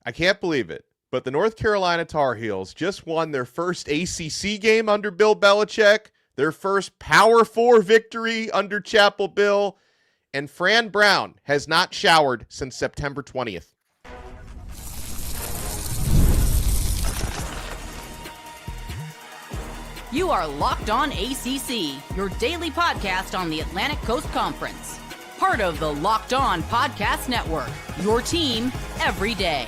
I can't believe it, but the North Carolina Tar Heels just won their first ACC game under Bill Belichick, their first Power 4 victory under Chapel Bill, and Fran Brown has not showered since September 20th. You are Locked On ACC, your daily podcast on the Atlantic Coast Conference. Part of the Locked On Podcast Network, your team every day.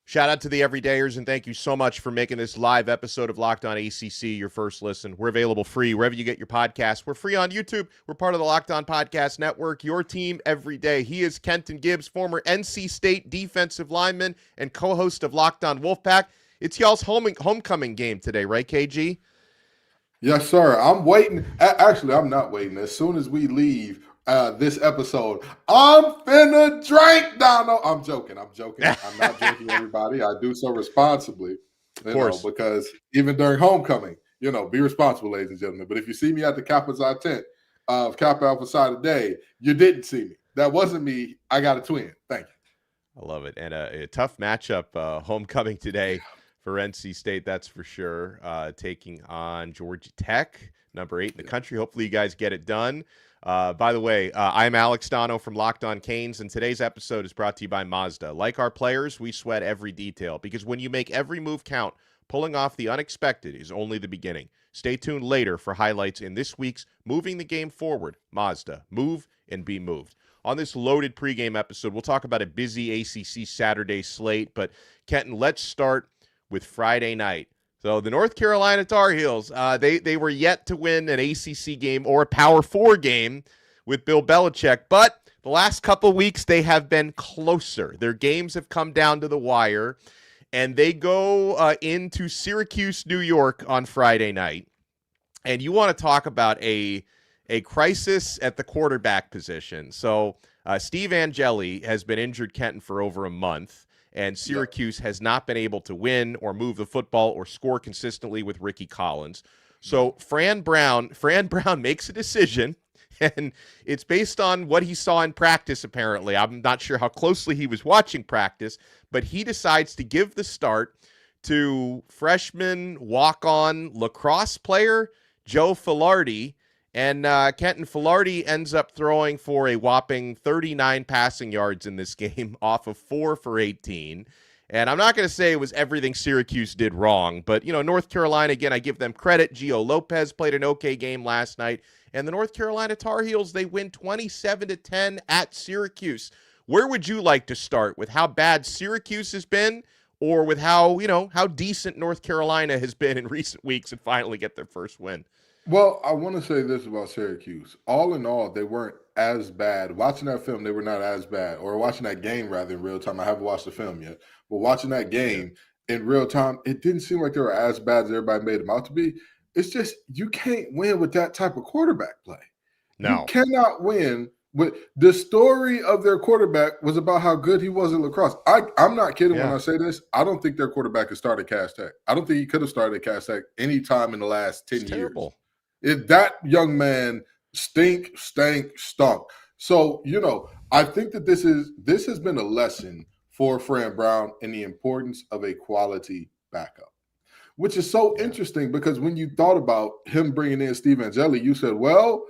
Shout out to the everydayers, and thank you so much for making this live episode of Locked On ACC your first listen. We're available free wherever you get your podcasts. We're free on YouTube. We're part of the Locked On Podcast Network, your team every day. He is Kenton Gibbs, former NC State defensive lineman and co-host of Locked On Wolfpack. It's y'all's homecoming game today, right, KG? Yes, sir. I'm waiting. Actually, I'm not waiting. As soon as we leave this episode, I'm finna drink, Donno. I'm joking. I'm not joking, everybody. I do so responsibly, of course, because even during homecoming, be responsible, ladies and gentlemen. But if you see me at the Kappa Psi tent of Kappa Alpha Psi today, you didn't see me. That wasn't me. I got a twin. Thank you. I love it. And a tough matchup homecoming today for NC State, that's for sure, taking on Georgia Tech, number 8 in the country. Hopefully you guys get it done. By the way, I'm Alex Donno from Locked On Canes, and today's episode is brought to you by Mazda. Like our players, we sweat every detail, because when you make every move count, pulling off the unexpected is only the beginning. Stay tuned later for highlights in this week's Moving the Game Forward. Mazda. Move and be moved. On this loaded pregame episode, we'll talk about a busy ACC Saturday slate, but Kenton, let's start with Friday night. So the North Carolina Tar Heels, they were yet to win an ACC game or a Power 4 game with Bill Belichick, but the last couple weeks they have been closer. Their games have come down to the wire, and they go into Syracuse, New York on Friday night. And you want to talk about a crisis at the quarterback position. So Steve Angeli has been injured, Kenton, for over a month. And Syracuse has not been able to win or move the football or score consistently with Rickie Collins. So Fran Brown makes a decision, and it's based on what he saw in practice, apparently. I'm not sure how closely he was watching practice, but he decides to give the start to freshman walk-on lacrosse player Joe Filardi. And Kenton, Filardi ends up throwing for a whopping 39 passing yards in this game off of 4 for 18. And I'm not going to say it was everything Syracuse did wrong, but, North Carolina, again, I give them credit. Gio Lopez played an okay game last night. And the North Carolina Tar Heels, they win 27-10 at Syracuse. Where would you like to start, with how bad Syracuse has been, or with how decent North Carolina has been in recent weeks and finally get their first win? Well, I want to say this about Syracuse. All in all, they weren't as bad. Watching that film, they were not as bad. Or watching that game, rather, in real time. I haven't watched the film yet. But watching that game in real time, it didn't seem like they were as bad as everybody made them out to be. It's just, you can't win with that type of quarterback play. No. You cannot win with the story of their quarterback was about how good he was at lacrosse. I'm not kidding when I say this. I don't think their quarterback has started Cass Tech. I don't think he could have started at Cass Tech any time in the last 10 years. Terrible. That young man stunk. So, I think that this has been a lesson for Fran Brown in the importance of a quality backup, which is so interesting, because when you thought about him bringing in Steve Angeli, you said, well,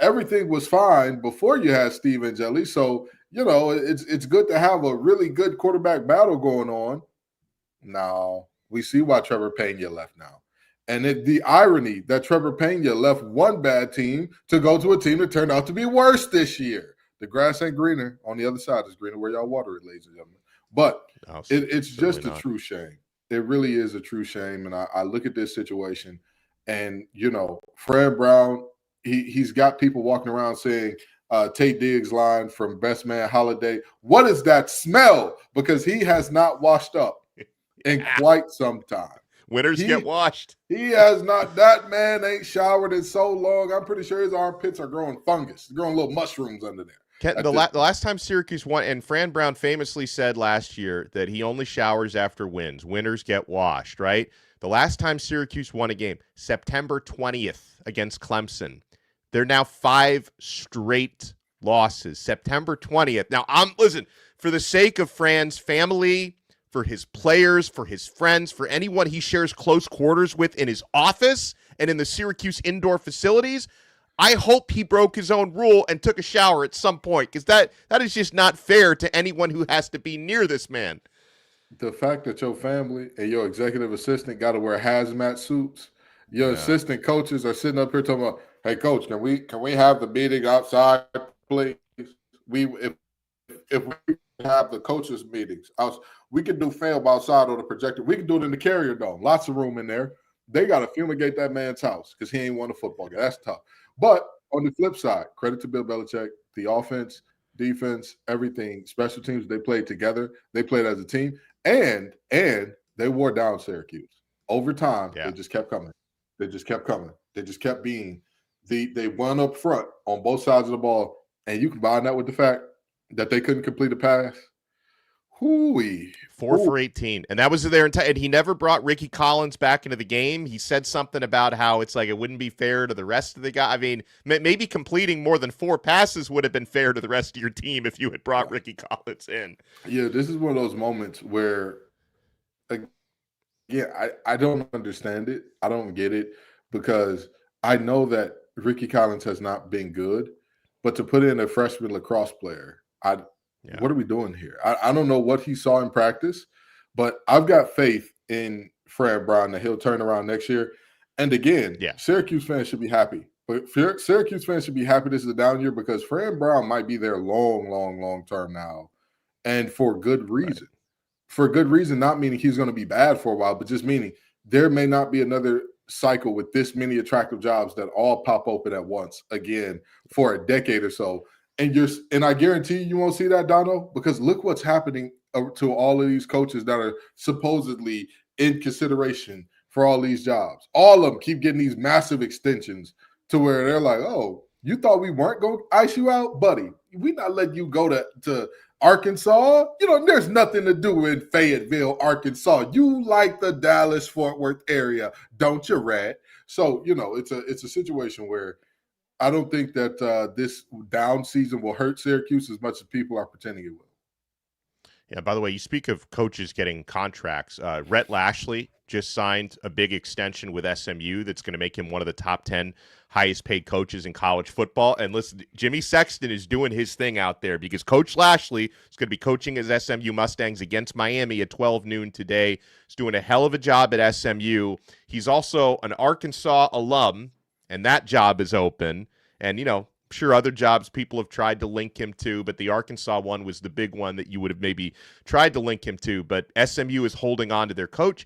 everything was fine before you had Steve Angeli. So, it's good to have a really good quarterback battle going on. Now, we see why Trevor Pena left now. And the irony that Trevor Pena left one bad team to go to a team that turned out to be worse this year. The grass ain't greener. On the other side is greener where y'all water it, ladies and gentlemen. But it's just a true shame. It really is a true shame. And I look at this situation, and, Fran Brown, he's got people walking around saying Tate Diggs' line from Best Man Holiday. What is that smell? Because he has not washed up in quite some time. Winners get washed. He has not. That man ain't showered in so long. I'm pretty sure his armpits are growing fungus, growing little mushrooms under there. The last time Syracuse won, and Fran Brown famously said last year that he only showers after wins. Winners get washed, right? The last time Syracuse won a game, September 20th against Clemson. They're now 5 straight losses, September 20th. Now, listen, for the sake of Fran's family, for his players, for his friends, for anyone he shares close quarters with in his office and in the Syracuse indoor facilities, I hope he broke his own rule and took a shower at some point, because that is just not fair to anyone who has to be near this man. The fact that your family and your executive assistant got to wear hazmat suits, your assistant coaches are sitting up here talking about, "Hey, coach, can we have the meeting outside, please? If we have the coaches meetings, we can do film outside on the projector. We can do it in the Carrier Dome. Lots of room in there. They got to fumigate that man's house because he ain't won a football game. That's tough." But on the flip side, credit to Bill Belichick, the offense, defense, everything, special teams, they played together. They played as a team, and they wore down Syracuse. Over time, They just kept coming. They just kept coming. They just kept being they won up front on both sides of the ball, and you combine that with the fact that they couldn't complete a pass. Hooey. 4 for 18. And that was their entire, and he never brought Rickie Collins back into the game. He said something about how it's like it wouldn't be fair to the rest of the guys. I mean, maybe completing more than 4 passes would have been fair to the rest of your team if you had brought Rickie Collins in. Yeah, this is one of those moments where, I don't understand it. I don't get it, because I know that Rickie Collins has not been good, but to put in a freshman lacrosse player, what are we doing here? I don't know what he saw in practice, but I've got faith in Fran Brown that he'll turn around next year. And again, Syracuse fans should be happy. But Syracuse fans should be happy this is a down year, because Fran Brown might be there long term now, and for good reason. Right. For good reason, not meaning he's going to be bad for a while, but just meaning there may not be another cycle with this many attractive jobs that all pop open at once again for a decade or so. And I guarantee you won't see that, Donno, because look what's happening to all of these coaches that are supposedly in consideration for all these jobs. All of them keep getting these massive extensions to where they're like, "Oh, you thought we weren't going to ice you out, buddy? We not letting you go to Arkansas. There's nothing to do in Fayetteville, Arkansas. You like the Dallas-Fort Worth area, don't you, Rat?" So, it's a situation where I don't think that this down season will hurt Syracuse as much as people are pretending it will. Yeah, by the way, you speak of coaches getting contracts. Rhett Lashley just signed a big extension with SMU that's going to make him one of the top 10 highest paid coaches in college football. And listen, Jimmy Sexton is doing his thing out there, because Coach Lashley is going to be coaching his SMU Mustangs against Miami at 12 noon today. He's doing a hell of a job at SMU. He's also an Arkansas alum, and that job is open. And, I'm sure other jobs people have tried to link him to, but the Arkansas one was the big one that you would have maybe tried to link him to. But SMU is holding on to their coach.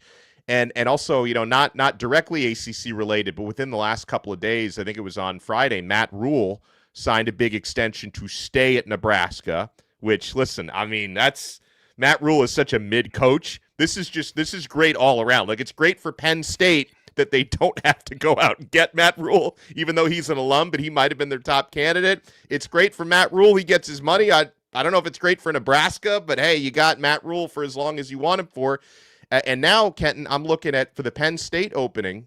And also, not directly ACC related, but within the last couple of days, I think it was on Friday, Matt Rule signed a big extension to stay at Nebraska, which, listen, I mean, Matt Rule is such a mid coach. This is great all around. Like, it's great for Penn State that they don't have to go out and get Matt Rule, even though he's an alum, but he might have been their top candidate. It's great for Matt Rule. He gets his money. I don't know if it's great for Nebraska, but hey, you got Matt Rule for as long as you want him for. And now, Kenton, I'm looking at, for the Penn State opening,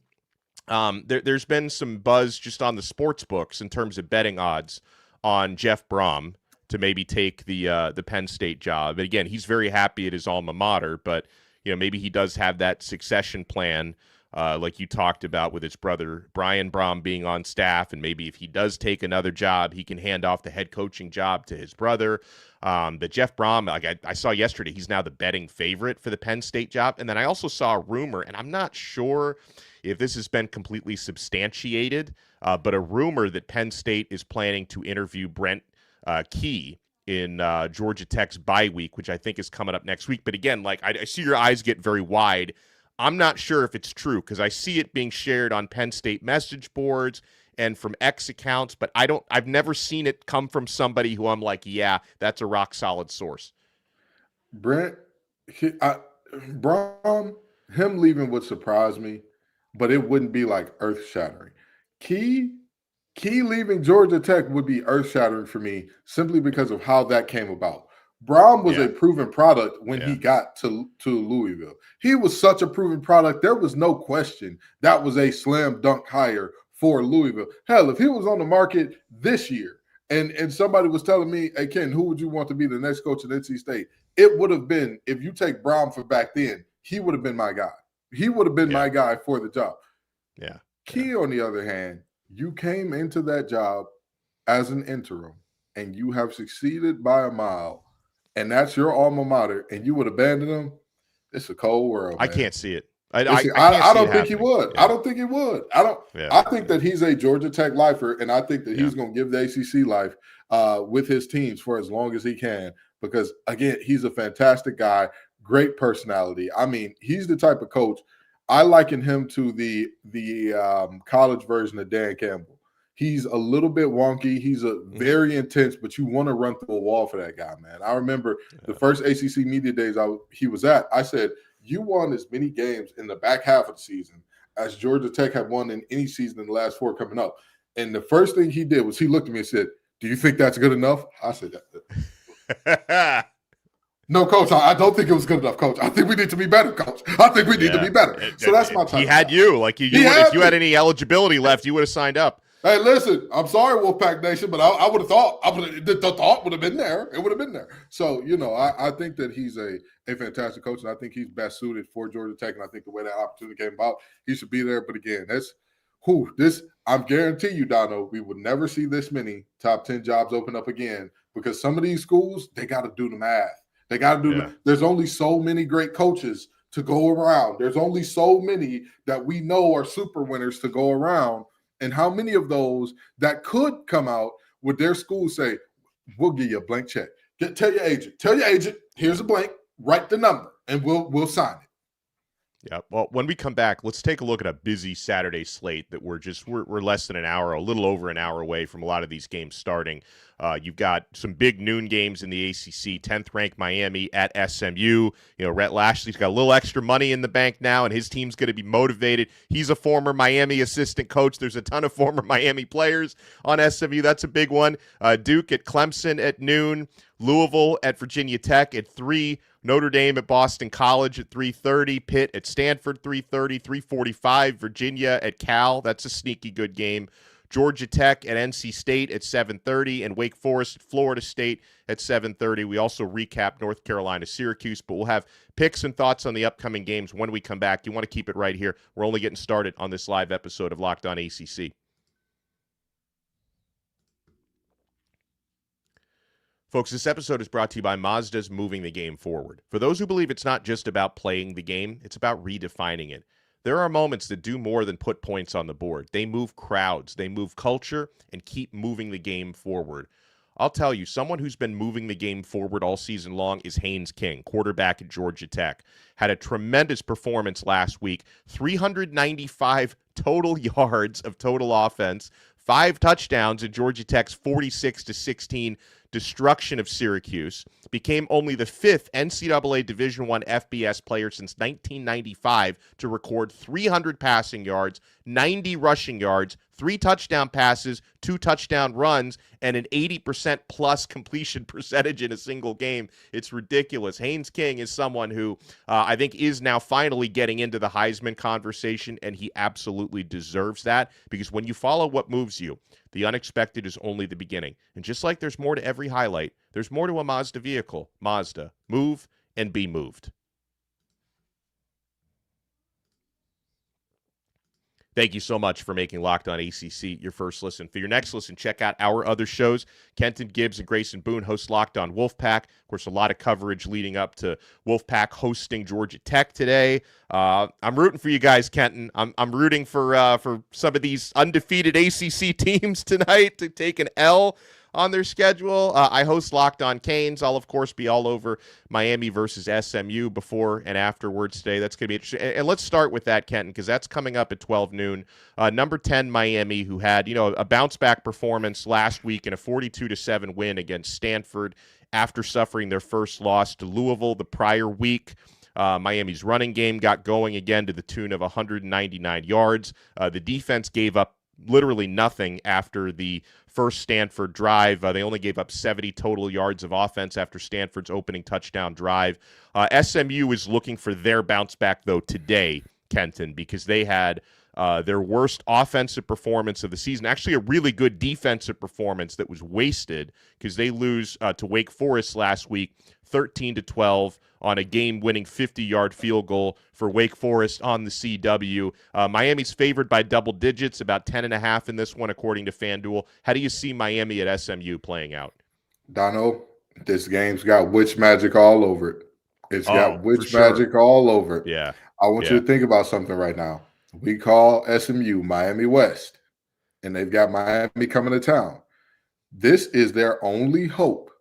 there's been some buzz just on the sports books in terms of betting odds on Jeff Brom to maybe take the Penn State job. And again, he's very happy at his alma mater, but maybe he does have that succession plan, like you talked about with his brother Brian Brom being on staff, and maybe if he does take another job, he can hand off the head coaching job to his brother. But Jeff Brom, like I saw yesterday, he's now the betting favorite for the Penn State job. And then I also saw a rumor, and I'm not sure if this has been completely substantiated, but a rumor that Penn State is planning to interview Brent Key in Georgia Tech's bye week, which I think is coming up next week. But again, like I see your eyes get very wide. I'm not sure if it's true, because I see it being shared on Penn State message boards and from X accounts, but I've never seen it come from somebody who I'm like, yeah, that's a rock solid source. Brent, Brom, him leaving would surprise me, but it wouldn't be like earth shattering. Key leaving Georgia Tech would be earth shattering for me, simply because of how that came about. Brom was a proven product when he got to Louisville. He was such a proven product. There was no question that was a slam dunk hire for Louisville. Hell, if he was on the market this year And somebody was telling me, hey, Ken, who would you want to be the next coach at NC State? It would have been, if you take Brown for back then, he would have been my guy. He would have been my guy for the job. Yeah. Key, on the other hand, you came into that job as an interim, and you have succeeded by a mile, and that's your alma mater, and you would abandon them. It's a cold world. I man. can't see it. I don't think he would. Yeah. I don't think he would. I think that he's a Georgia Tech lifer, and I think that he's going to give the ACC life with his teams for as long as he can. Because again, he's a fantastic guy, great personality. I mean, he's the type of coach. I liken him to the college version of Dan Campbell. He's a little bit wonky. He's a very intense, but you want to run through a wall for that guy, man. I remember the first ACC media days he was at. I said, you won as many games in the back half of the season as Georgia Tech had won in any season in the last 4 coming up. And the first thing he did was he looked at me and said, do you think that's good enough? I said, no, Coach, I don't think it was good enough, Coach. I think we need to be better, Coach. I think we need to be better. So that's my time. He had you. Like if you had any eligibility left, you would have signed up. Hey, listen, I'm sorry, Wolfpack Nation, but I would have thought the thought would have been there. It would have been there. So, I think that he's a fantastic coach, and I think he's best suited for Georgia Tech, and I think the way that opportunity came about, he should be there. But again, I'm guarantee you, Donno, we would never see this many top 10 jobs open up again, because some of these schools, they got to do the math. They got to do there's only so many great coaches to go around. There's only so many that we know are super winners to go around. And how many of those that could come out would their school say, we'll give you a blank check. Tell your agent, here's a blank, write the number, and we'll sign it. Yeah. Well, when we come back, let's take a look at a busy Saturday slate that we're less than an hour, a little over an hour away from a lot of these games starting. You've got some big noon games in the ACC. 10th ranked Miami at SMU. Rhett Lashley's got a little extra money in the bank now, and his team's going to be motivated. He's a former Miami assistant coach. There's a ton of former Miami players on SMU. That's a big one. Duke at Clemson at noon. Louisville at Virginia Tech at 3. Notre Dame at Boston College at 3:30. Pitt at Stanford 3:30. 3:45. Virginia at Cal. That's a sneaky good game. Georgia Tech at NC State at 7:30, and Wake Forest at Florida State at 7:30. We also recap North Carolina, Syracuse, but we'll have picks and thoughts on the upcoming games when we come back. You want to keep it right here. We're only getting started on this live episode of Locked On ACC. Folks, this episode is brought to you by Mazda's Moving the Game Forward. For those who believe it's not just about playing the game, it's about redefining it. There are moments that do more than put points on the board. They move crowds, they move culture, and keep moving the game forward. I'll tell you, someone who's been moving the game forward all season long is Haynes King, quarterback at Georgia Tech. Had a tremendous performance last week, 395 total yards of total offense, 5 touchdowns in Georgia Tech's 46-16 destruction of Syracuse, became only the 5th NCAA Division I FBS player since 1995 to record 300 passing yards, 90 rushing yards, 3 touchdown passes, 2 touchdown runs, and an 80% plus completion percentage in a single game. It's ridiculous. Haynes King is someone who I think is now finally getting into the Heisman conversation, and he absolutely deserves that, because when you follow what moves you, the unexpected is only the beginning. And just like there's more to every highlight, there's more to a Mazda vehicle. Mazda. Move and be moved. Thank you so much for making Locked On ACC your first listen. For your next listen, check out our other shows. Kenton, Gibbs, and Grayson Boone host Locked On Wolfpack. Of course, a lot of coverage leading up to Wolfpack hosting Georgia Tech today. I'm rooting for you guys, Kenton. I'm rooting for some of these undefeated ACC teams tonight to take an L on their schedule. I host Locked On Canes. I'll, of course, be all over Miami versus SMU before and afterwards today. That's going to be interesting. And let's start with that, Kenton, because that's coming up at 12 noon. Number 10, Miami, who had, a bounce-back performance last week in a 42-7 win against Stanford after suffering their first loss to Louisville the prior week. Miami's running game got going again to the tune of 199 yards. The defense gave up literally nothing after the first Stanford drive. They only gave up 70 total yards of offense after Stanford's opening touchdown drive. SMU is looking for their bounce back, though, today, Kenton, because they had Their worst offensive performance of the season. Actually, a really good defensive performance that was wasted because they lose to Wake Forest last week, 13-12 on a game-winning 50-yard field goal for Wake Forest on the CW. Miami's favored by double digits, about 10.5 in this one, according to FanDuel. How do you see Miami at SMU playing out? Donno, this game's got witch magic all over it. It's got witch magic all over it. Yeah. I want you to think about something right now. We call SMU Miami West, and they've got Miami coming to town. This is their only hope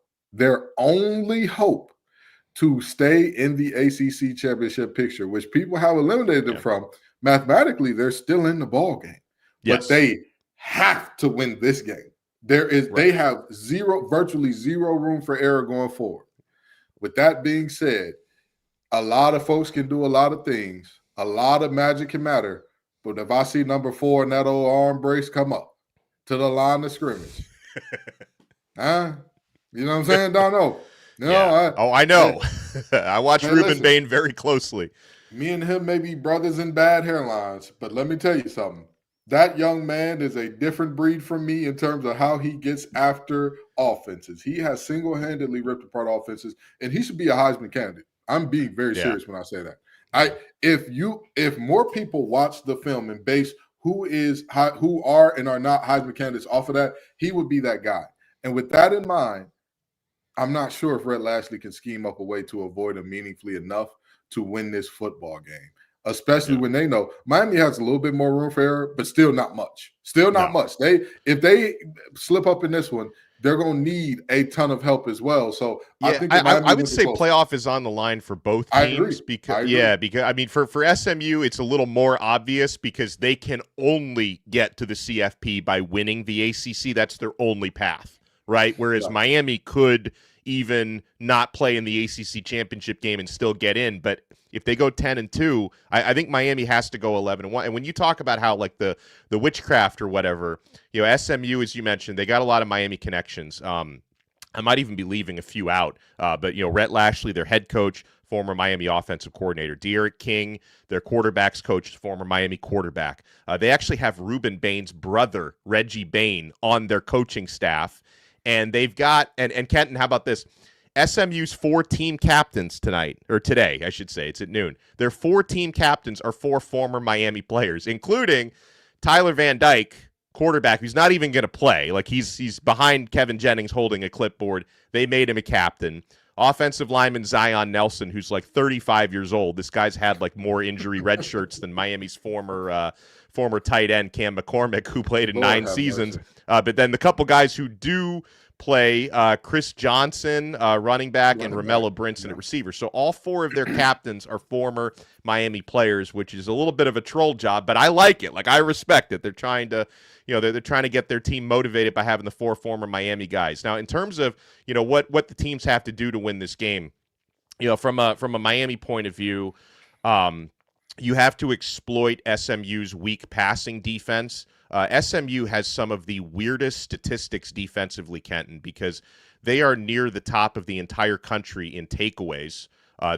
to stay in the ACC championship picture, which people have eliminated them from. Mathematically, they're still in the ball game, but they have to win this game. They have virtually zero room for error going forward. With that being said, a lot of folks can do a lot of things. A lot of magic can matter. But if I see number 4 in that old arm brace come up to the line of scrimmage, you know what I'm saying, Donno? I know. I watch Ruben Bain very closely. Me and him may be brothers in bad hairlines, but let me tell you something. That young man is a different breed from me in terms of how he gets after offenses. He has single-handedly ripped apart offenses, and he should be a Heisman candidate. I'm being very serious when I say that. If more people watch the film and base who are and are not Heisman candidates off of that, he would be that guy. And with that in mind, I'm not sure if Rhett Lashley can scheme up a way to avoid him meaningfully enough to win this football game, especially when they know Miami has a little bit more room for error, but still not much. Much. If they slip up in this one, they're going to need a ton of help as well. So I think I would say playoff is on the line for both teams. I agree. Because I mean, for SMU, it's a little more obvious because they can only get to the CFP by winning the ACC. That's their only path, right? Whereas Miami could even not play in the ACC championship game and still get in. But if they go 10-2, I think Miami has to go 11-1. And when you talk about how like the witchcraft or whatever, SMU, as you mentioned, they got a lot of Miami connections. I might even be leaving a few out. But Rhett Lashley, their head coach, former Miami offensive coordinator. De'Aaron King, their quarterbacks coach, former Miami quarterback. They actually have Ruben Bain's brother, Reggie Bain, on their coaching staff. And they've got, and Kenton, how about this? SMU's 4 team captains today, I should say. It's at noon. Their 4 team captains are 4 former Miami players, including Tyler Van Dyke, quarterback, who's not even going to play. Like he's behind Kevin Jennings holding a clipboard. They made him a captain. Offensive lineman Zion Nelson, who's like 35 years old. This guy's had like more injury red shirts than Miami's former tight end Cam McCormick, who played in 9 seasons. But then the couple guys who do play, Chris Johnson, running back, and Romello Brinson at receiver. So all 4 of their captains are former Miami players, which is a little bit of a troll job, but I like it. Like, I respect it. They're trying to, they're trying to get their team motivated by having the 4 former Miami guys. Now, in terms of, what the teams have to do to win this game, from a Miami point of view, you have to exploit SMU's weak passing defense. SMU has some of the weirdest statistics defensively, Kenton, because they are near the top of the entire country in takeaways.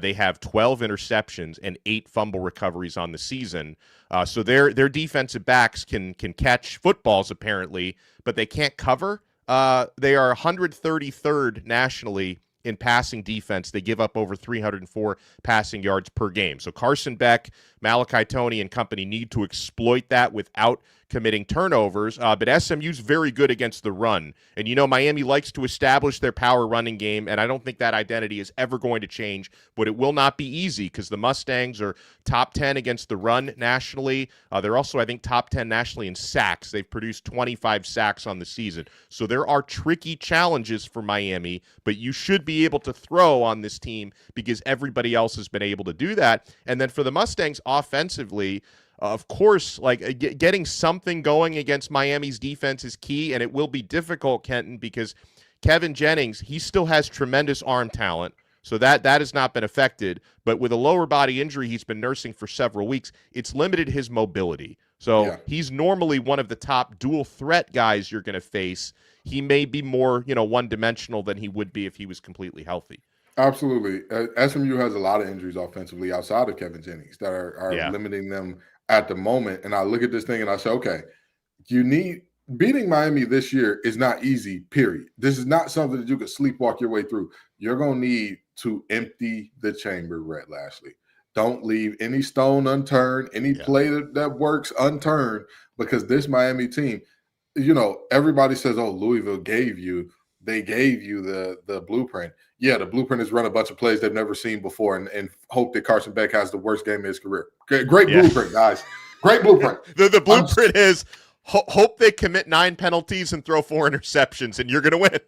They have 12 interceptions and 8 fumble recoveries on the season. So their defensive backs can catch footballs, apparently, but they can't cover. They are 133rd nationally in passing defense. They give up over 304 passing yards per game. So Carson Beck, Malachi Toney, and company need to exploit that without committing turnovers. But SMU's very good against the run. And Miami likes to establish their power running game, and I don't think that identity is ever going to change, but it will not be easy because the Mustangs are top 10 against the run nationally. They're also, I think, top 10 nationally in sacks. They've produced 25 sacks on the season. So there are tricky challenges for Miami, but you should be able to throw on this team because everybody else has been able to do that. And then for the Mustangs offensively, of course, like getting something going against Miami's defense is key, and it will be difficult, Kenton, because Kevin Jennings, he still has tremendous arm talent, so that has not been affected. But with a lower body injury he's been nursing for several weeks, it's limited his mobility. So he's normally one of the top dual threat guys you're going to face. He may be more, one-dimensional than he would be if he was completely healthy. Absolutely. SMU has a lot of injuries offensively outside of Kevin Jennings that are limiting them at the moment, and I look at this thing and I say, okay, beating Miami this year is not easy, period. This is not something that you can sleepwalk your way through. You're going to need to empty the chamber, Rhett Lashley. Don't leave any stone unturned, any play that works unturned, because this Miami team, everybody says, oh, Louisville gave you the blueprint. Yeah, the blueprint is run a bunch of plays they've never seen before and hope that Carson Beck has the worst game of his career. Great blueprint, guys. Great blueprint. The blueprint is hope they commit 9 penalties and throw 4 interceptions, and you're going to win.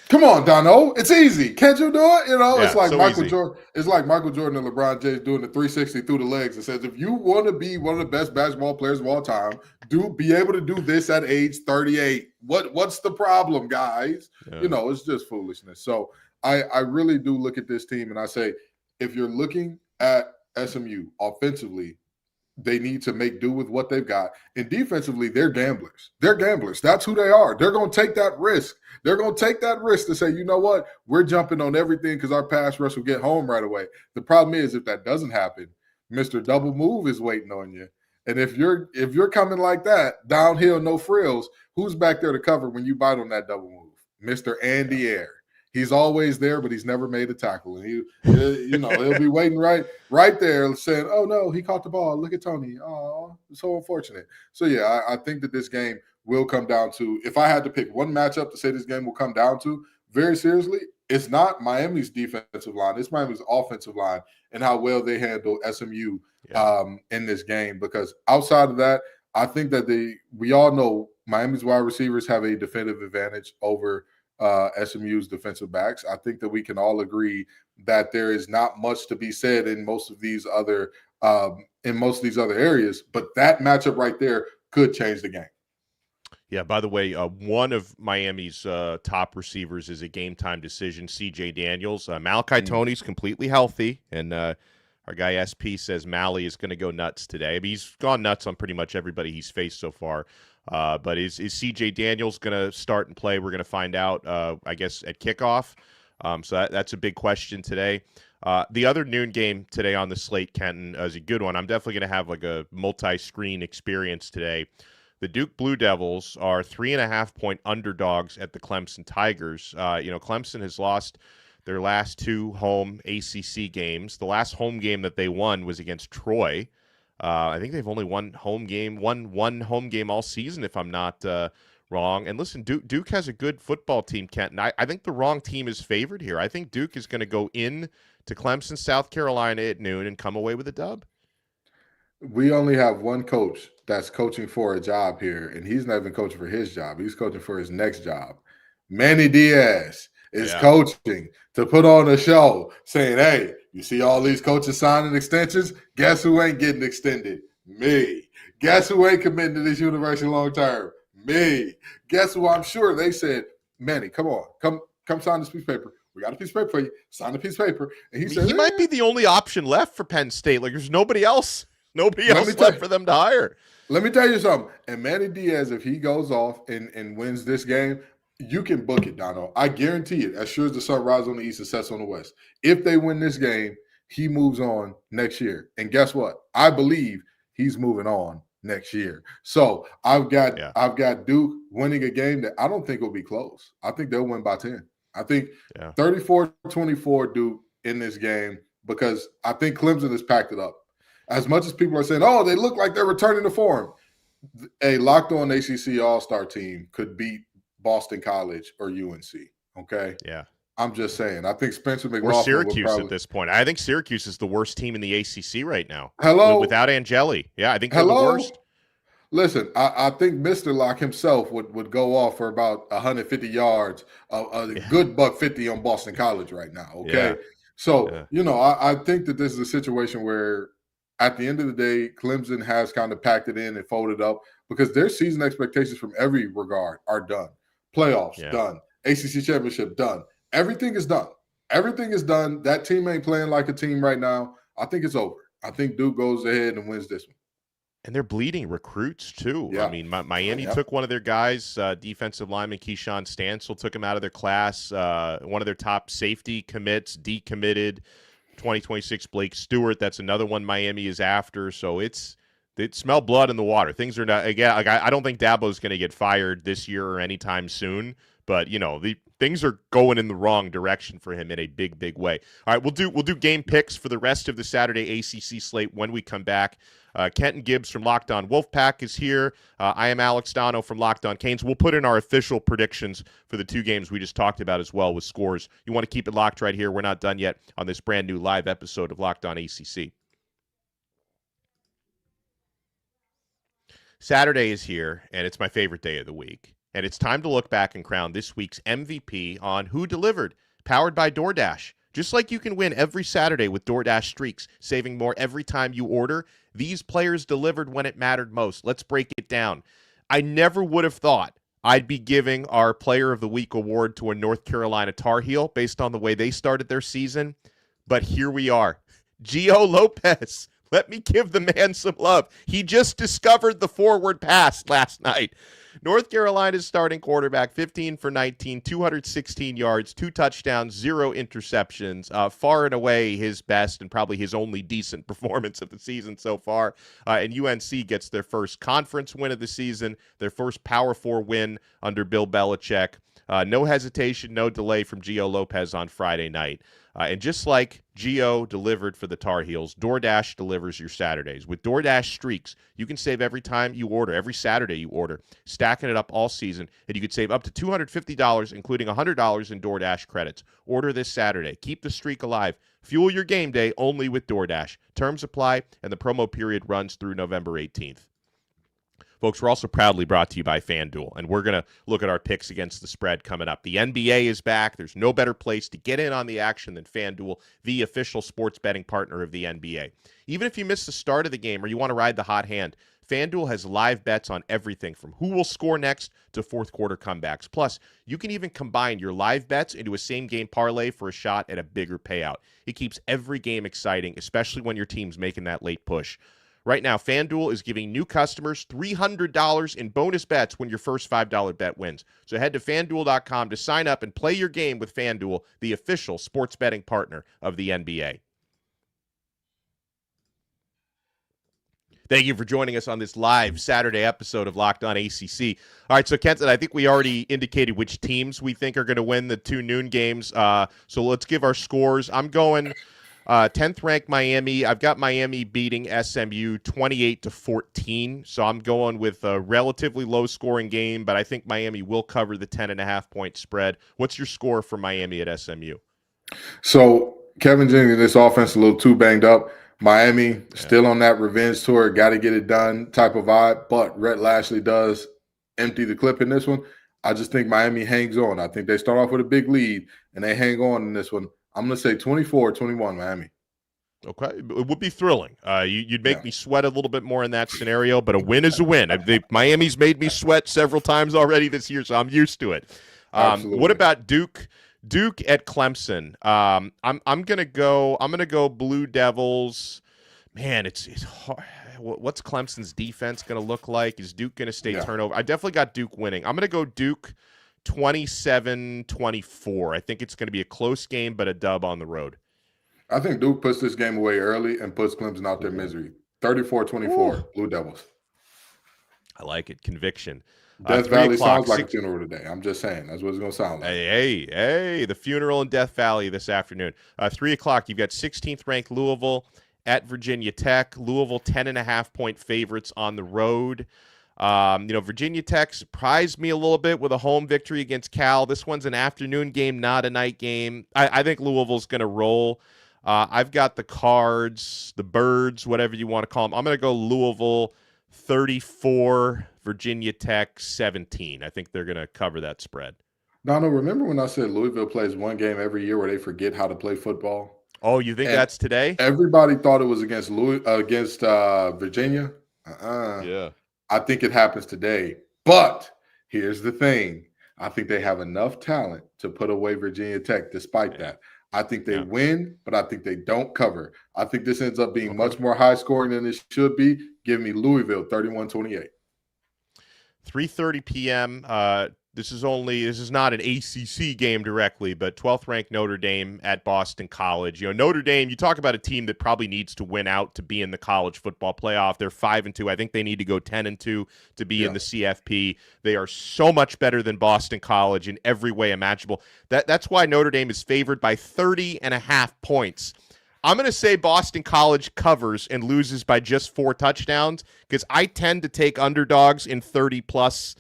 Come on, Donno. It's easy. Can't you do it? It's like so Michael easy. Jordan. It's like Michael Jordan and LeBron James doing the 360 through the legs. It says, if you want to be one of the best basketball players of all time, be able to do this at age 38. What's the problem, guys? Yeah. It's just foolishness. So I really do look at this team and I say, if you're looking at SMU offensively, they need to make do with what they've got. And defensively, they're gamblers. That's who they are. They're going to take that risk. They're going to take that risk to say, you know what? We're jumping on everything because our pass rush will get home right away. The problem is, if that doesn't happen, Mr. Double Move is waiting on you. And if you're coming like that, downhill, no frills, who's back there to cover when you bite on that double move? Mr. Andy Air. He's always there, but he's never made a tackle. And he'll be waiting right there saying, oh, no, he caught the ball. Look at Tony. Oh, it's so unfortunate. So, yeah, I think that this game will come down to, if I had to pick one matchup to say this game will come down to, very seriously, it's not Miami's defensive line. It's Miami's offensive line and how well they handle SMU in this game. Because outside of that, I think that we all know Miami's wide receivers have a definitive advantage over SMU's defensive backs. I think that we can all agree that there is not much to be said in most of these other areas, but that matchup right there could change the game. Yeah, by the way, one of Miami's top receivers is a game-time decision, C.J. Daniels. Malachi Toney's completely healthy, and our guy SP says Mally is going to go nuts today. I mean, he's gone nuts on pretty much everybody he's faced so far. But is C.J. Daniels going to start and play? We're going to find out, I guess, at kickoff. So that's a big question today. The other noon game today on the slate, Kenton, is a good one. I'm definitely going to have like a multi-screen experience today. The Duke Blue Devils are 3.5-point underdogs at the Clemson Tigers. Clemson has lost their last 2 home ACC games. The last home game that they won was against Troy. I think they've only won one home game all season, if I'm not wrong. And listen, Duke has a good football team, Kenton. I think the wrong team is favored here. I think Duke is going to go in to Clemson, South Carolina at noon and come away with a dub. We only have one coach that's coaching for a job here, and he's not even coaching for his job. He's coaching for his next job. Manny Diaz is coaching to put on a show saying, hey, you see all these coaches signing extensions? Guess who ain't getting extended? Me. Guess who ain't committing to this university long term? Me. Guess who I'm sure they said, Manny, come on. Come sign this piece of paper. We got a piece of paper for you. Sign a piece of paper. And he might be the only option left for Penn State. Like, there's nobody else. Nobody else left for them to hire. Let me tell you something. And Manny Diaz, if he goes off and wins this game, you can book it, Donno. I guarantee it. As sure as the sun rises on the east and sets on the west. If they win this game, he moves on next year. And guess what? I believe he's moving on next year. So I've got Duke winning a game that I don't think will be close. I think they'll win by 10. I think 34-24 Duke in this game, because I think Clemson has packed it up. As much as people are saying, oh, they look like they're returning to form, a locked-on ACC all-star team could beat Boston College or UNC, okay? Yeah. I'm just saying. I think Spencer McLaughlin or Syracuse at this point. I think Syracuse is the worst team in the ACC right now. Hello? Without Angeli. Yeah, I think they're the worst. Listen, I think Mr. Locke himself would go off for about 150 yards, good $150 on Boston College right now, okay? Yeah. So, I think that this is a situation where at the end of the day, Clemson has kind of packed it in and folded up because their season expectations from every regard are done. Playoffs, done. ACC championship, done. Everything is done. Everything is done. That team ain't playing like a team right now. I think it's over. I think Duke goes ahead and wins this one. And they're bleeding recruits, too. Yeah. I mean, Miami took one of their guys, defensive lineman Keyshawn Stansel, took him out of their class. One of their top safety commits, decommitted. 2026 Blake Stewart, that's another one Miami is after. So it's They smell blood in the water. Things are not, again, like I don't think Dabo's going to get fired this year or anytime soon, but the things are going in the wrong direction for him in a big, big way. All right, we'll do game picks for the rest of the Saturday ACC slate when we come back. Kenton Gibbs from Locked On Wolfpack is here. I am Alex Donno from Locked On Canes. We'll put in our official predictions for the two games we just talked about as well with scores. You want to keep it locked right here. We're not done yet on this brand new live episode of Locked On ACC. Saturday is here, and it's my favorite day of the week. And it's time to look back and crown this week's MVP on Who Delivered, powered by DoorDash. Just like you can win every Saturday with DoorDash Streaks, saving more every time you order, these players delivered when it mattered most. Let's break it down. I never would have thought I'd be giving our Player of the Week award to a North Carolina Tar Heel based on the way they started their season, but here we are. Gio Lopez. Let me give the man some love. He just discovered the forward pass last night. North Carolina's starting quarterback, 15 for 19, 216 yards, 2 touchdowns, 0 interceptions. Far and away his best and probably his only decent performance of the season so far. And UNC gets their first conference win of the season, their first Power 4 win under Bill Belichick. No hesitation, no delay from Gio Lopez on Friday night. And just like Gio delivered for the Tar Heels, DoorDash delivers your Saturdays. With DoorDash Streaks, you can save every time you order, every Saturday you order, stacking it up all season, and you could save up to $250, including $100 in DoorDash credits. Order this Saturday. Keep the streak alive. Fuel your game day only with DoorDash. Terms apply, and the promo period runs through November 18th. Folks, we're also proudly brought to you by FanDuel, and we're going to look at our picks against the spread coming up. The NBA is back. There's no better place to get in on the action than FanDuel, the official sports betting partner of the NBA. Even if you miss the start of the game or you want to ride the hot hand, FanDuel has live bets on everything from who will score next to fourth quarter comebacks. Plus, you can even combine your live bets into a same-game parlay for a shot at a bigger payout. It keeps every game exciting, especially when your team's making that late push. Right now, FanDuel is giving new customers $300 in bonus bets when your first $5 bet wins. So head to FanDuel.com to sign up and play your game with FanDuel, the official sports betting partner of the NBA. Thank you for joining us on this live Saturday episode of Locked On ACC. All right, so Kenton, I think we already indicated which teams we think are going to win the 2 noon games. So let's give our scores. I'm going 10th ranked Miami. I've got Miami beating SMU 28-14. So I'm going with a relatively low scoring game, but I think Miami will cover the 10.5 point spread. What's your score for Miami at SMU? So Kevin Jennings, this offense a little too banged up. Miami still on that revenge tour, got to get it done type of vibe, but Rhett Lashley does empty the clip in this one. I just think Miami hangs on. I think they start off with a big lead, and they hang on in this one. I'm going to say 24-21 Miami. Okay. It would be thrilling. You'd make me sweat a little bit more in that scenario, but a win is a win. Miami's made me sweat several times already this year, so I'm used to it. What about Duke? Duke at Clemson. I'm gonna go Blue Devils. Man, it's hard. What's Clemson's defense gonna look like? Is Duke gonna stay turnover? I definitely got Duke winning. I'm gonna go Duke 27-24. I think it's gonna be a close game, but a dub on the road. I think Duke puts this game away early and puts Clemson out their misery. 34-24, Blue Devils. I like it. Conviction. Death Valley sounds like a funeral today. I'm just saying. That's what it's going to sound like. Hey, the funeral in Death Valley this afternoon. 3 o'clock, you've got 16th ranked Louisville at Virginia Tech. Louisville 10.5 point favorites on the road. Virginia Tech surprised me a little bit with a home victory against Cal. This one's an afternoon game, not a night game. I think Louisville's going to roll. I've got the Cards, the Birds, whatever you want to call them. I'm going to go Louisville 34, Virginia Tech 17. I think they're going to cover that spread. Donno, remember when I said Louisville plays one game every year where they forget how to play football? Oh, you think that's today? Everybody thought it was against Virginia. Yeah. I think it happens today. But here's the thing. I think they have enough talent to put away Virginia Tech despite that. I think they win, but I think they don't cover. I think this ends up being much more high scoring than it should be. Give me Louisville 31-28. 3:30 p.m. this is not an ACC game directly, but 12th ranked Notre Dame at Boston College. Notre Dame, you talk about a team that probably needs to win out to be in the college football playoff. They're 5-2. I think they need to go 10-2 to be in the CFP. They are so much better than Boston College in every way imaginable. That's why Notre Dame is favored by 30.5 points. I'm going to say Boston College covers and loses by just 4 touchdowns because I tend to take underdogs in 30-plus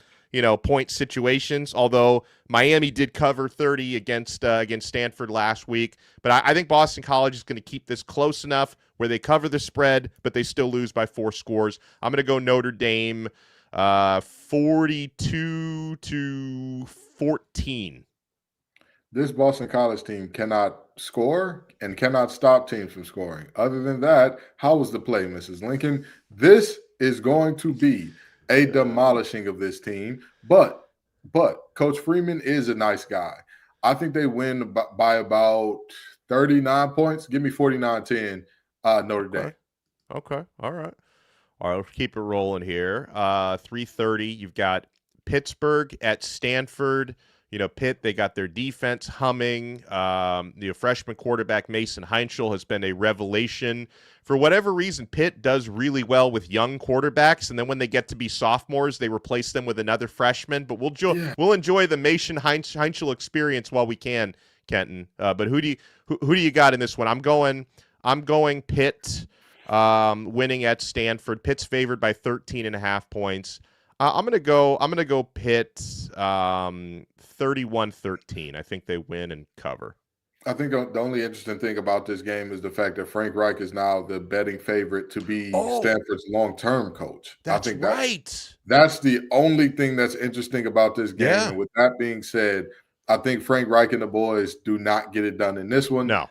point situations, although Miami did cover 30 against Stanford last week. But I think Boston College is going to keep this close enough where they cover the spread, but they still lose by 4 scores. I'm going to go Notre Dame 42-14. This Boston College team cannot score and cannot stop teams from scoring. Other than that, how was the play, Mrs. Lincoln? This is going to be a demolishing of this team, but Coach Freeman is a nice guy. I think they win by about 39 points. Give me 49-10 Notre Dame. Okay. All right, let's keep it rolling here. 3:30, you've got Pittsburgh at Stanford. Pitt, they got their defense humming. Freshman quarterback Mason Heinschel has been a revelation. For whatever reason, Pitt does really well with young quarterbacks, and then when they get to be sophomores, they replace them with another freshman. But we'll enjoy the Mason Heinschel experience while we can, Kenton. But who do you got in this one? I'm going Pitt, winning at Stanford. Pitt's favored by 13.5 points. I'm gonna go Pitt 31-13. I think they win and cover. I think the only interesting thing about this game is the fact that Frank Reich is now the betting favorite to be Stanford's long-term coach. That's right. That's the only thing that's interesting about this game. Yeah. And with that being said, I think Frank Reich and the boys do not get it done in this one. No.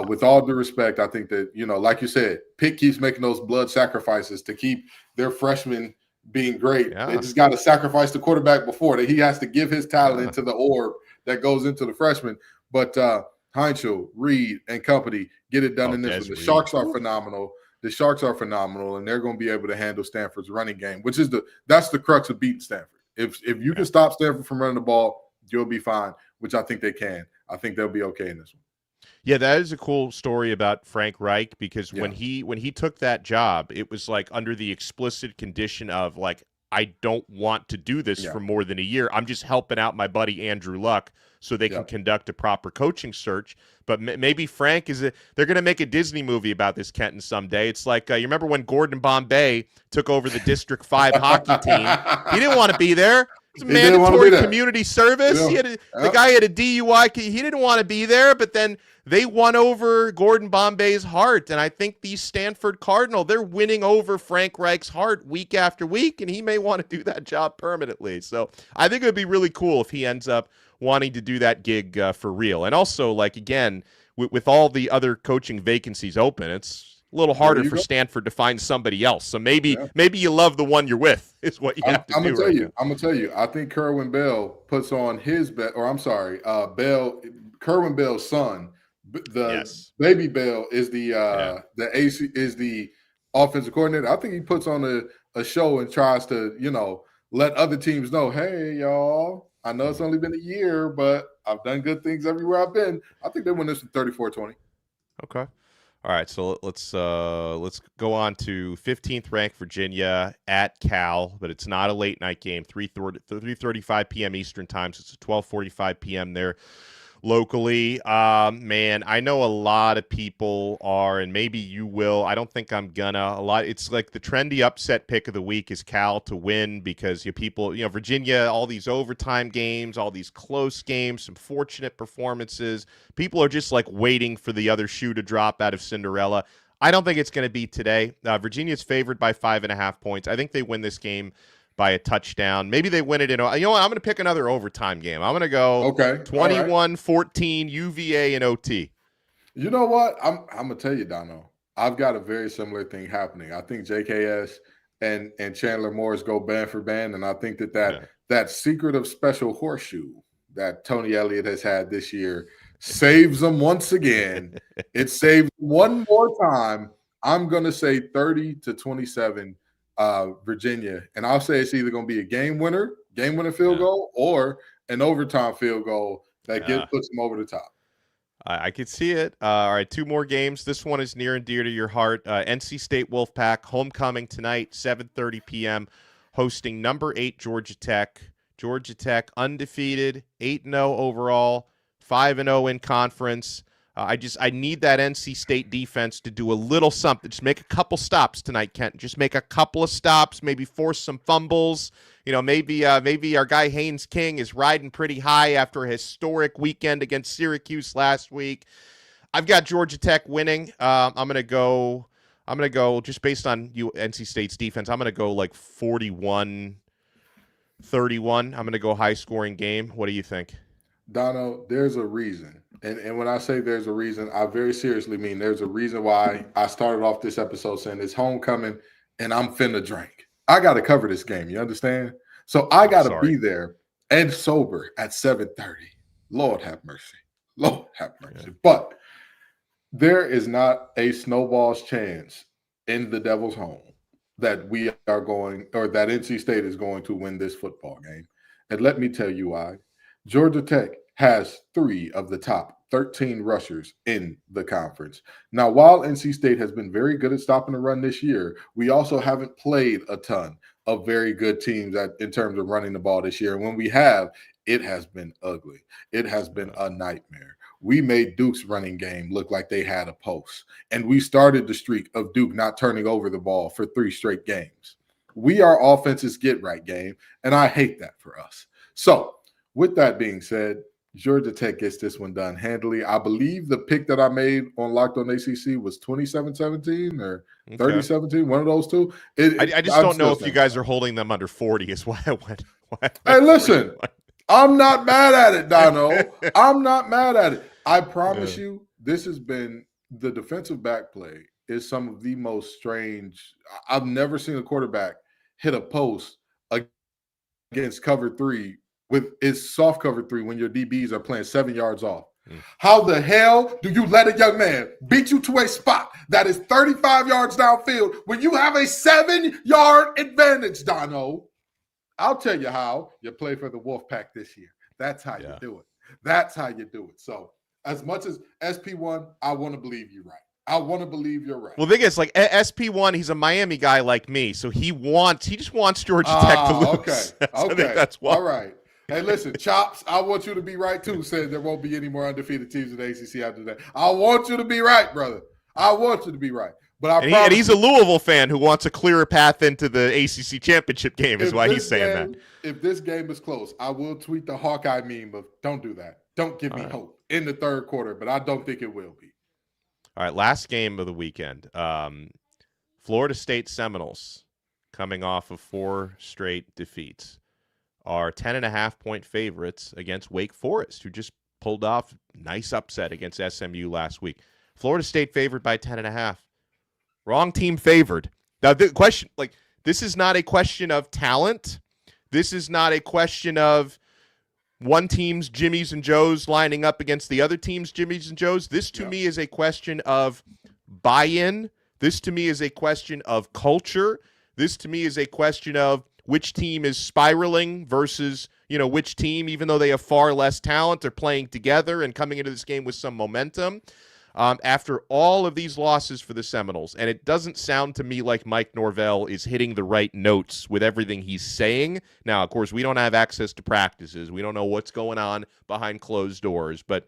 With all due respect, I think that, like you said, Pitt keeps making those blood sacrifices to keep their freshmen being great. Yeah. They just got to sacrifice the quarterback before that. He has to give his talent into the orb that goes into the freshman. But Heinschel, Reed, and company get it done in this one. The Sharks are phenomenal. And they're going to be able to handle Stanford's running game, which is that's the crux of beating Stanford. If you can stop Stanford from running the ball, you'll be fine, which I think they can. I think they'll be okay in this one. Yeah, that is a cool story about Frank Reich because when he took that job, it was like under the explicit condition of like, I don't want to do this for more than a year. I'm just helping out my buddy Andrew Luck so they can conduct a proper coaching search. But maybe Frank they're going to make a Disney movie about this, Kenton, someday. It's like, you remember when Gordon Bombay took over the District 5 hockey team? He didn't want to be there. It's mandatory community service. Yeah. The guy had a DUI. He didn't want to be there, but then they won over Gordon Bombay's heart. And I think these Stanford Cardinal, they're winning over Frank Reich's heart week after week, and he may want to do that job permanently. So I think it would be really cool if he ends up wanting to do that gig for real. And also, like, again, with all the other coaching vacancies open, it's a little harder for Stanford to find somebody else. So maybe you love the one you're with is what you have to do. I'm going to tell you, I think Kerwin Bell puts on his Kerwin Bell's son, baby Bell is the AC is the offensive coordinator. I think he puts on a show and tries to, let other teams know, hey, y'all, I know it's only been a year, but I've done good things everywhere I've been. I think they win this with 34-20. Okay. All right, so let's go on to 15th ranked Virginia at Cal, but it's not a late night game. 3:35 p.m. Eastern time, so it's 12:45 p.m. there locally. Man, I know a lot of people are, and maybe you will. I don't think I'm gonna. It's like the trendy upset pick of the week is Cal to win because Virginia, all these overtime games, all these close games, some fortunate performances. People are just like waiting for the other shoe to drop out of Cinderella. I don't think it's going to be today. Virginia's favored by 5.5 points. I think they win this game by a touchdown. Maybe they win it in. I'm going to pick another overtime game. I'm going to go 21-14 UVA and OT. You know what? I'm going to tell you, Donno. I've got a very similar thing happening. I think JKS and Chandler Morris go band for band, and I think that secret of special horseshoe that Tony Elliott has had this year saves them once again. It saves one more time. I'm going to say 30-27 Virginia. And I'll say it's either going to be a game winner field goal, or an overtime field goal that puts them over the top. I could see it. All right, 2 more games. This one is near and dear to your heart. NC State Wolfpack, homecoming tonight, 7:30 p.m., hosting number 8 Georgia Tech. Georgia Tech undefeated, 8-0 overall, 5-0 in conference. I need that NC State defense to do a little something. Just make a couple stops tonight, Kenton. Just make a couple of stops, maybe force some fumbles. Maybe our guy Haynes King is riding pretty high after a historic weekend against Syracuse last week. I've got Georgia Tech winning. I'm gonna go just based on NC State's defense. I'm gonna go like 41-31. I'm gonna go high scoring game. What do you think? Donno, there's a reason. And when I say there's a reason, I very seriously mean there's a reason why I started off this episode saying it's homecoming and I'm finna drink. I got to cover this game. You understand? So I got to be there and sober at 7:30. Lord have mercy. Lord have mercy. Yeah. But there is not a snowball's chance in the Devil's home that we are going, or that NC State is going to win this football game. And let me tell you why. Georgia Tech has 3 of the top 13 rushers in the conference. Now, while NC State has been very good at stopping the run this year, we also haven't played a ton of very good teams in terms of running the ball this year. And when we have, it has been ugly. It has been a nightmare. We made Duke's running game look like they had a pulse. And we started the streak of Duke not turning over the ball for 3 straight games. We are offense's get-right game, and I hate that for us. So, with that being said, Georgia Tech gets this one done handily. I believe the pick that I made on Locked On ACC was 27-17 or 30-17, one of those two. I just don't know if you guys are holding them under 40 is why I went. Hey, listen, I'm not mad at it, Donno. I'm not mad at it. I promise you, this has been the defensive back play is some of the most strange. I've never seen a quarterback hit a post against cover 3 with its soft cover 3 when your DBs are playing 7 yards off. How the hell do you let a young man beat you to a spot that is 35 yards downfield when you have a 7-yard advantage, Donno? I'll tell you how. You play for the Wolfpack this year. That's how you do it. That's how you do it. So as much as SP1, I want to believe you're right. I want to believe you're right. Well, the thing is, like SP1, he's a Miami guy like me, so he just wants Georgia Tech to lose. Okay. I think that's why. All right. Hey, listen, Chops, I want you to be right, too, saying there won't be any more undefeated teams in the ACC after that. I want you to be right, brother. I want you to be right. But and he's a Louisville fan who wants a clearer path into the ACC championship game is why he's saying that. If this game is close, I will tweet the Hawkeye meme of don't do that. Don't give me hope in the third quarter, but I don't think it will be. All right, last game of the weekend. Florida State Seminoles, coming off of 4 straight defeats, are 10.5-point favorites against Wake Forest, who just pulled off a nice upset against SMU last week. Florida State favored by 10.5. Wrong team favored. Now, the question, this is not a question of talent. This is not a question of one team's Jimmies and Joes lining up against the other team's Jimmies and Joes. This, to me, is a question of buy-in. This, to me, is a question of culture. This, to me, is a question of which team is spiraling versus, which team, even though they have far less talent, are playing together and coming into this game with some momentum. After all of these losses for the Seminoles, and it doesn't sound to me like Mike Norvell is hitting the right notes with everything he's saying. Now, of course, we don't have access to practices. We don't know what's going on behind closed doors, but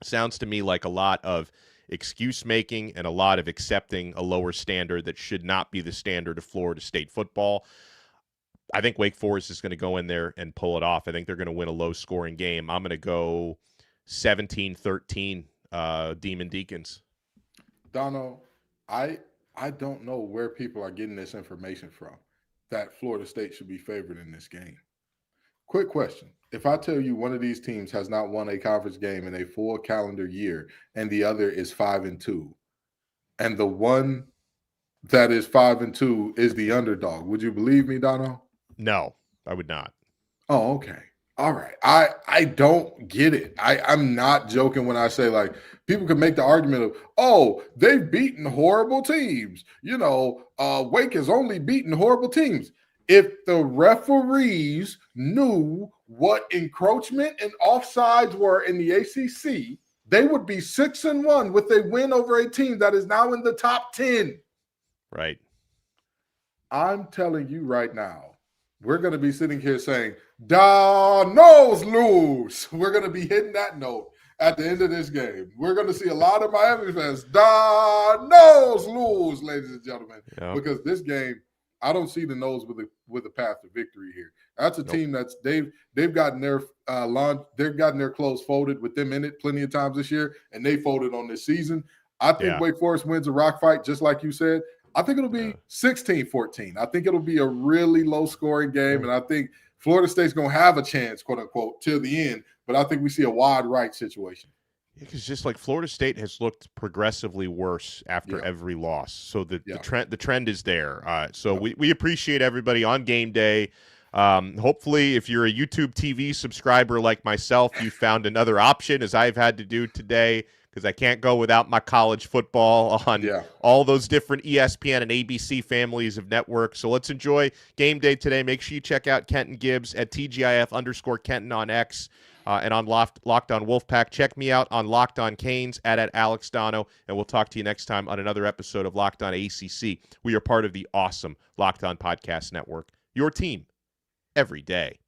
it sounds to me like a lot of excuse making and a lot of accepting a lower standard that should not be the standard of Florida State football. I think Wake Forest is going to go in there and pull it off. I think they're going to win a low-scoring game. I'm going to go 17-13, Demon Deacons. Donno, I don't know where people are getting this information from, that Florida State should be favored in this game. Quick question. If I tell you one of these teams has not won a conference game in a full calendar year and the other is 5-2, and the one that is 5-2 is the underdog, would you believe me, Donno? No, I would not. Oh, okay. All right. I don't get it. I'm not joking when I say, people can make the argument of, they've beaten horrible teams. Wake has only beaten horrible teams. If the referees knew what encroachment and offsides were in the ACC, they would be 6-1 with a win over a team that is now in the top 10. Right. I'm telling you right now, we're going to be sitting here saying, Donno's lose. We're going to be hitting that note at the end of this game. We're going to see a lot of Miami fans, Donno's lose, ladies and gentlemen, because this game, I don't see the nose with a path to victory here. That's a team that's they've gotten their clothes folded with them in it plenty of times this year, and they folded on this season. I think Wake Forest wins a rock fight, just like you said. I think it'll be 16-14. I think it'll be a really low-scoring game, and I think Florida State's going to have a chance, quote-unquote, till the end, but I think we see a wide right situation. Because just like Florida State has looked progressively worse after every loss, so the trend is there. So we appreciate everybody on game day. Hopefully, if you're a YouTube TV subscriber like myself, you found another option, as I've had to do today, because I can't go without my college football on all those different ESPN and ABC families of networks. So let's enjoy game day today. Make sure you check out Kenton Gibbs at TGIF_Kenton on X. And on Locked On Wolfpack. Check me out on Locked On Canes at Alex Donno, and we'll talk to you next time on another episode of Locked On ACC. We are part of the awesome Locked On Podcast Network, your team every day.